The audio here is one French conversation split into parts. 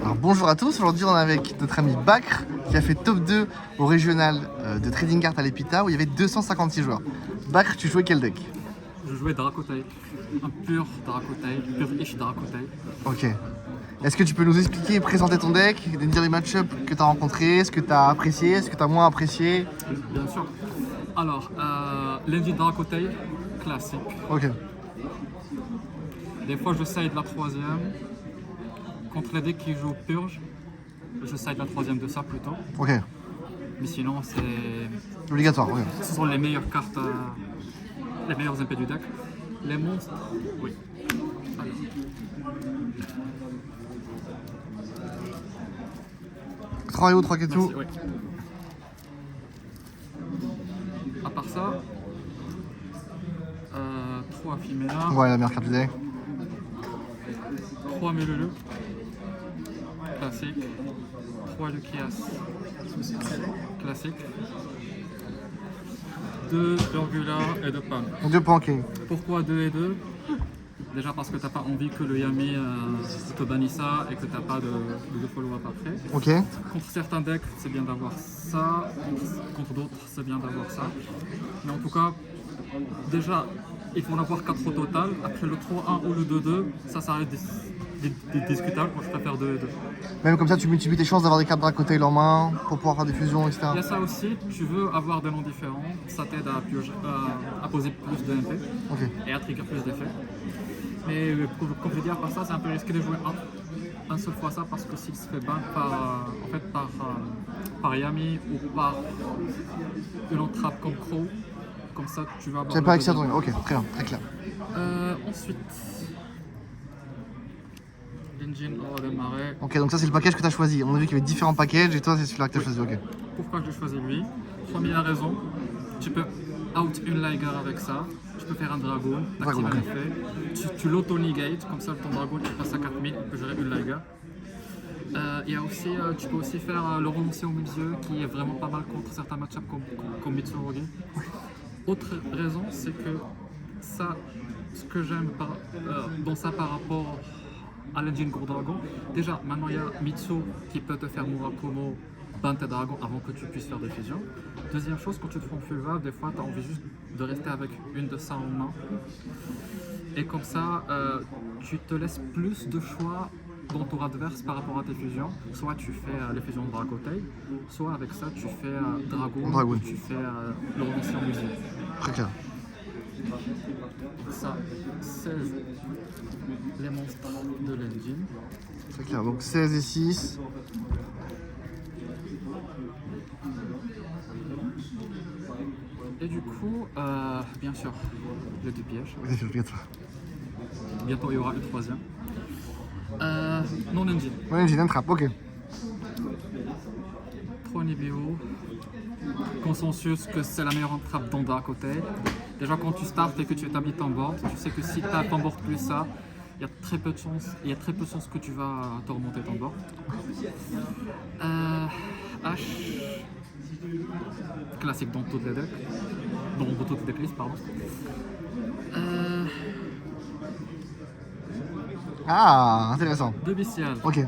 Alors bonjour à tous, aujourd'hui on est avec notre ami Bakr qui a fait top 2 au régional de Trading Card à l'Epita où il y avait 256 joueurs. Bakr, tu jouais quel deck? Je jouais Dracotai, un pur Dracotai, pur-ish Dracotai. Ok. Est-ce que tu peux nous expliquer et présenter ton deck, nous dire les match-ups que tu as rencontrés, ce que tu as apprécié, ce que tu as moins apprécié? Bien sûr. Alors, l'engine Dracotai, classique. Ok. Des fois je side la troisième. Contre les decks qui jouent purge, je side la troisième de ça plutôt. Ok. Mais sinon, Obligatoire, ok. ce sont les meilleures cartes, les meilleurs MP du deck. Les monstres, oui. Alors. Trois EO, 3 Ketu. Merci, oui. À part ça, 3 Fimea, Ouais, la meilleure carte du deck. 3 Melulu, classique, 3 Lucias, classique, 2 Urgula et 2 Pam. 2 points, ok. Pourquoi 2 et 2? Déjà parce que t'as pas envie que le Yami te bannisse ça et que t'as pas de follow-up après. Ok. Contre certains decks, c'est bien d'avoir ça, contre d'autres, c'est bien d'avoir ça. Mais en tout cas, déjà, il faut en avoir 4 au total. Après le 3-1 ou le 2-2, ça reste discutable. Moi, je préfère 2 et 2. Même comme ça, tu multiplies tes chances d'avoir des cartes Dracotail en main pour pouvoir faire des fusions, etc. Il y a ça aussi, tu veux avoir des noms différents, ça t'aide à poser plus de MP Ok. et à trigger plus d'effets. Mais comme je dis, à part ça, c'est un peu risqué de jouer un seul fois ça parce que s'il se fait ban par Yami ou par une autre trappe comme Crow, comme ça tu vas avoir. C'est pas avec ça, ok, très bien, très clair. Ensuite, l'engine aura démarré. Ok, donc ça c'est le package que tu as choisi. On a vu qu'il y avait différents packages et toi c'est celui-là que tu as choisi, ok. Pourquoi j'ai choisi lui? Première raison, tu peux out une Liger avec ça, tu peux faire un dragon, activer un effet, tu l'auto-negate, comme ça ton dragon il passe à 4000, il peut gérer une Liger. Il y a aussi, tu peux aussi faire le renoncer au milieu qui est vraiment pas mal contre certains match-ups comme Mitsurugi. Autre raison, c'est que ça, ce que j'aime dans ça par rapport à l'engine Gros Dragon, déjà maintenant il y a Mitsu qui peut te faire Murakumo, ban tes dragons avant que tu puisses faire des fusions. Deuxième chose, quand tu te prends Fulva, des fois tu as envie juste de rester avec une de ça en main. Et comme ça, tu te laisses plus de choix dans ton adverse par rapport à tes fusions. Soit tu fais les fusions de Dracotai, soit avec ça tu fais Dragon, ou tu fais le renoncer en musique. Très clair. Ça, c'est les monstres de l'engine. Très clair, donc 16 et 6. Et du coup, bien sûr, le deux pièges. Bientôt il y aura une troisième. Non engine. Ouais, j'ai une trappe, ok. 3 Nibio. Consensus que c'est la meilleure entrave d'Onda à côté. Déjà quand tu startes et que tu établis ton board, tu sais que si tu as ton board plus ça, il y a très peu de chances que tu vas te remonter ton board. H. Classique dans toutes les decks. Dans toutes les decklists, pardon. Ah, intéressant. Deux bestiales. Ok.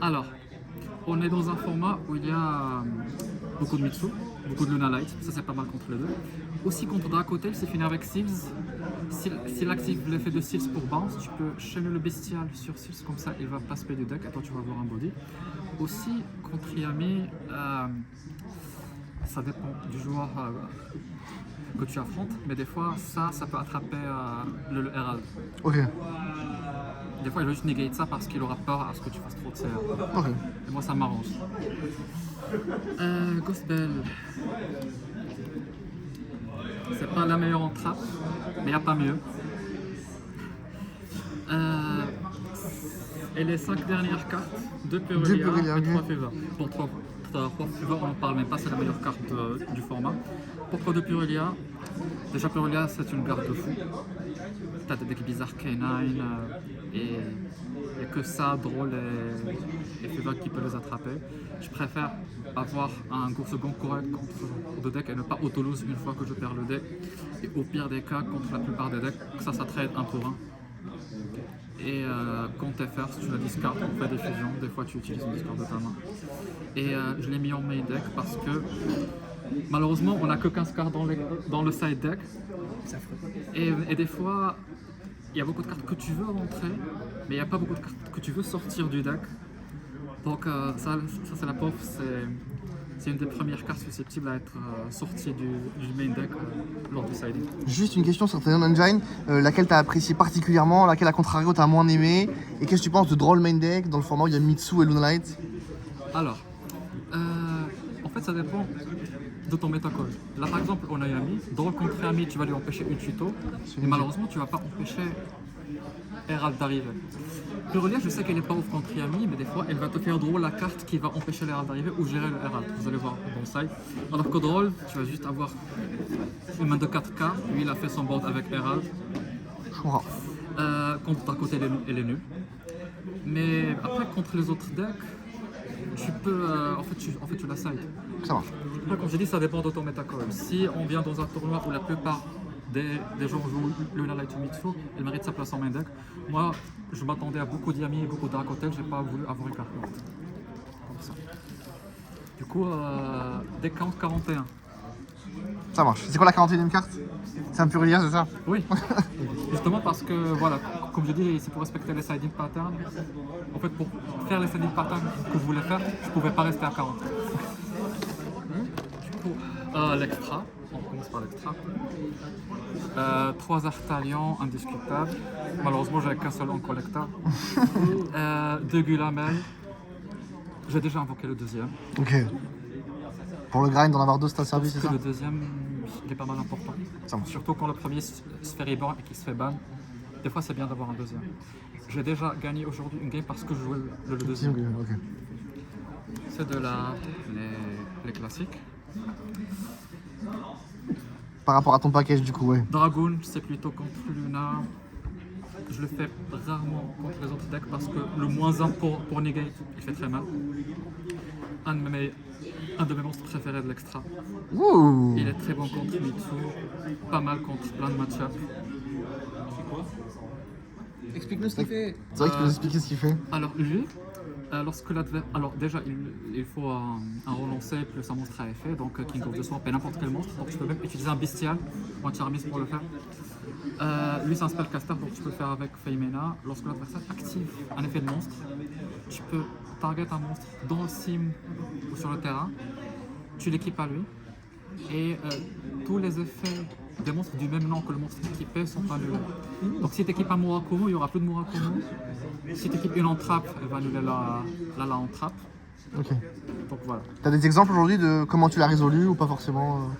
Alors, on est dans un format où il y a beaucoup de Mitsu, beaucoup de Luna Light, ça c'est pas mal contre les deux. Aussi contre Dracotail, c'est fini avec Seals. S'il active l'effet de Seals pour bounce, tu peux chaîner le bestial sur Seals, comme ça il va pas spell du deck et toi tu vas avoir un body. Aussi contre Yami, ça dépend du joueur que tu affrontes, mais des fois ça peut attraper le Herald. Ok. Des fois il va juste negate ça parce qu'il aura peur à ce que tu fasses trop de CR. Ok. Et moi ça m'arrange. Ghost Bell. C'est pas la meilleure entrave, mais il n'y a pas mieux. Et les 5 dernières cartes, 2 Purulia et 3 Fuva. Pour 3 Fuva, on n'en parle même pas, c'est la meilleure carte du format. Pourquoi 2 Purulia? Déjà Purulia c'est une garde de fou. T'as des decks bizarres K9 et que ça, Droll et Fuva qui peut les attraper. Je préfère avoir un second correct contre deux decks et ne pas auto-lose une fois que je perds le deck. Et au pire des cas, contre la plupart des decks, ça trade 1 pour 1. Et quand t'es first, tu la discardes, on fait des fusions. Des fois, tu utilises une discard de ta main. Et je l'ai mis en main deck parce que malheureusement, on n'a que 15 cartes dans le side deck. Et des fois, il y a beaucoup de cartes que tu veux rentrer, mais il n'y a pas beaucoup de cartes que tu veux sortir du deck. Donc ça c'est la pauvre, c'est une des premières cartes susceptibles à être sortie du main deck lors du siding. Juste une question sur Neon Engine, laquelle t'as apprécié particulièrement, laquelle à contrario t'as moins aimé, et qu'est-ce que tu penses de Droll Main Deck dans le format où il y a Mitsu et Lunalight? Alors, en fait ça dépend de ton métacall. Là par exemple on a Yami, Droll contre Yami tu vas lui empêcher une tuto, et malheureusement tu vas pas empêcher Herald d'arriver. Purelia, je sais qu'elle n'est pas off contre Yami, mais des fois elle va te faire Droll la carte qui va empêcher l'Herald d'arriver ou gérer le Herald. Vous allez voir dans le side. Alors que Droll, tu vas juste avoir une main de 4 cartes, lui il a fait son board avec Herald. Je comprends. Contre d'un côté elle est nulle. Mais après contre les autres decks, tu peux. En fait tu la side. Ça marche. Après, comme j'ai dit, ça dépend de ton métacall. Si on vient dans un tournoi où la plupart des gens jouent Lunalight ou Mitsu, elle mérite sa place en main deck. Moi, je m'attendais à beaucoup d'Yami et beaucoup de Dracotel, j'ai pas voulu avoir une carte morte. Comme ça. Du coup, deck count 41. Ça marche. C'est quoi la 41e carte? C'est un Purelia, c'est ça? Oui, justement parce que, voilà, comme je dis, c'est pour respecter les siding patterns. En fait, pour faire les siding patterns que je voulais faire, je pouvais pas rester à 40. Du coup, l'extra, on commence par l'extra. 3 Artalion indiscutables. Malheureusement, j'avais qu'un seul en collector. 2 Gulamel. J'ai déjà invoqué le deuxième. Ok. Pour le grind, d'en avoir 2, c'est un service, c'est Parce ça? que le deuxième, il est pas mal important. Ça marche. Surtout quand le premier se fait reborn et qu'il se fait ban. Des fois, c'est bien d'avoir un deuxième. J'ai déjà gagné aujourd'hui une game parce que je jouais le deuxième. Ok. C'est de les classiques. Par rapport à ton package, du coup, ouais. Dragoon, c'est plutôt contre Luna. Je le fais rarement contre les autres decks parce que le -1 pour negate, il fait très mal. Un de mes monstres préférés de l'extra. Ouh. Il est très bon contre Mitsu, pas mal contre plein de match-up. Explique-nous ce qu'il fait. C'est vrai que tu peux nous expliquer ce qu'il fait? Alors lui, lorsque l'adversaire... Alors déjà, il faut un relancé plus un monstre à effet, donc King of the Swamp et n'importe quel monstre. Donc tu peux même utiliser un bestial ou un Charmis pour le faire. Lui c'est un spellcaster, donc tu peux le faire avec Feymena. Lorsque l'adversaire active un effet de monstre, tu peux target un monstre dans le sim ou sur le terrain, tu l'équipes à lui, et tous les effets des monstres du même nom que le monstre équipé sont annulés. Donc si tu équipes un Murakumo, il n'y aura plus de Murakumo. Si tu équipes une entrappe, elle va annuler la entrappe. Ok. Donc voilà. T'as des exemples aujourd'hui de comment tu l'as résolu ou pas forcément?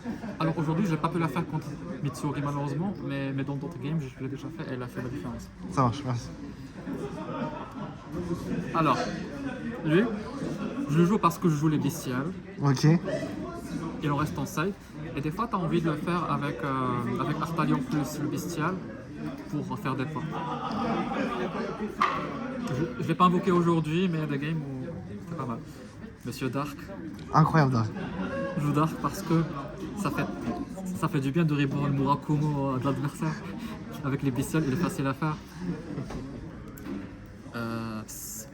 Alors aujourd'hui, je n'ai pas pu la faire contre Mitsuri malheureusement, mais dans d'autres games, je l'ai déjà fait et elle a fait la différence. Ça marche, merci. Alors, lui, je le joue parce que je joue les bestiales. Ok. Il en reste en side. Et des fois, tu as envie de le faire avec Artalion plus le bestial pour faire des points. Je ne l'ai pas invoqué aujourd'hui, mais il y a des games où c'était pas mal. Monsieur Dark. Incroyable, Dark. Je joue Dark parce que ça fait du bien de reborn Murakumo de l'adversaire. Avec les bestiales, il est facile à faire.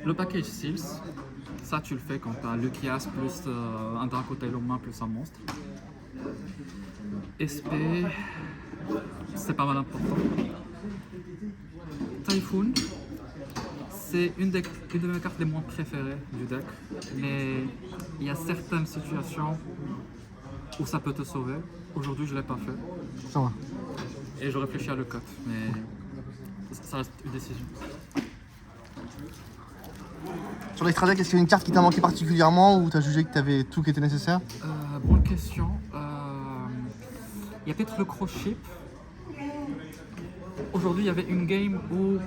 Le package Seals, ça tu le fais quand tu as Lucias plus un Dracotail en main plus un monstre. SP, c'est pas mal important. Typhoon, c'est une de mes cartes les moins préférées du deck, mais il y a certaines situations où ça peut te sauver. Aujourd'hui, je l'ai pas fait Ça va. et je réfléchis à le cut, mais ça reste une décision. Sur l'extra deck, est-ce qu'il y a une carte qui t'a manqué particulièrement ou t'as jugé que t'avais tout qui était nécessaire? Bonne question. Il y a peut-être le cross-ship. Aujourd'hui, il y avait une game où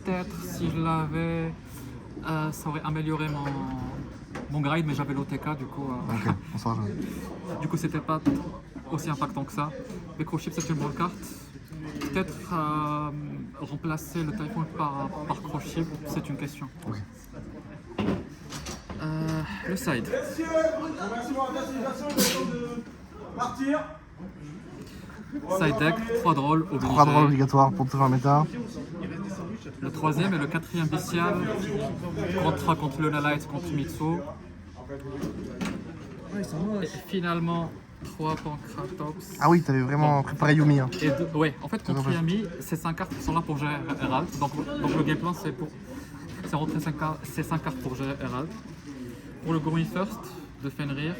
peut-être si je l'avais, ça aurait amélioré mon grind, mais j'avais l'OTK, du coup. Ok, on s'en va. Du coup, c'était pas aussi impactant que ça. Mais cross-ship, c'est une bonne carte. Peut-être remplacer le Typhoon par cross-ship, c'est une question. Ok. Le side. Side deck, 3 drôles obligés. 3 drôles obligatoires pour te faire méta. Le troisième et le quatrième Bestial contre Luna Light, contre Mitsu. Ouais, ils sont moches. Et finalement, 3 Pancratops. Ah oui, t'avais vraiment préparé Yumi. Hein. Et ouais, en fait, contre dommage. Yami, ces 5 cartes sont là pour gérer Herald. Donc le game plan, c'est rentrer ces 5 cartes pour gérer Herald. Pour le Going First de Fenrir,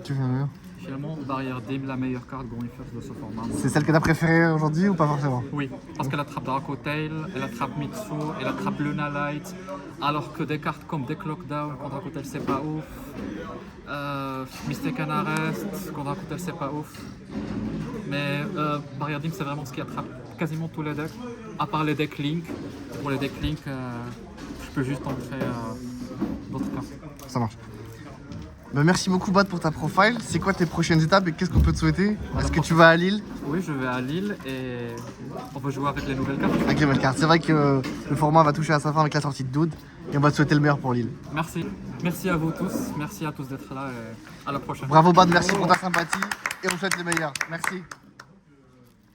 Tu fais mieux. finalement, Barrière Dim, la meilleure carte Going First de ce format. C'est celle que t'as préférée aujourd'hui ou pas forcément? Oui, parce qu'elle attrape Draco Tail, elle attrape Mitsu, elle attrape Luna Light, alors que des cartes comme Deck Lockdown contre Draco Tail, c'est pas ouf. Mistaken Arrest contre Draco Tail, c'est pas ouf. Mais Barrière Dim, c'est vraiment ce qui attrape quasiment tous les decks, à part les decks Link. Pour les decks Link, je peux juste entrer d'autres cartes. Ça marche. Bah, merci beaucoup Bad pour ta profile. C'est quoi tes prochaines étapes et qu'est-ce qu'on peut te souhaiter? Est-ce que tu vas à Lille Oui, je vais à Lille et on va jouer avec les nouvelles cartes. avec les belles cartes? C'est vrai que le format va toucher à sa fin avec la sortie de Dude et on va te souhaiter le meilleur pour Lille. Merci. Merci à vous tous. Merci à tous d'être là et à la prochaine. Bravo Bad, merci pour ta sympathie et on te souhaite le meilleur. Merci.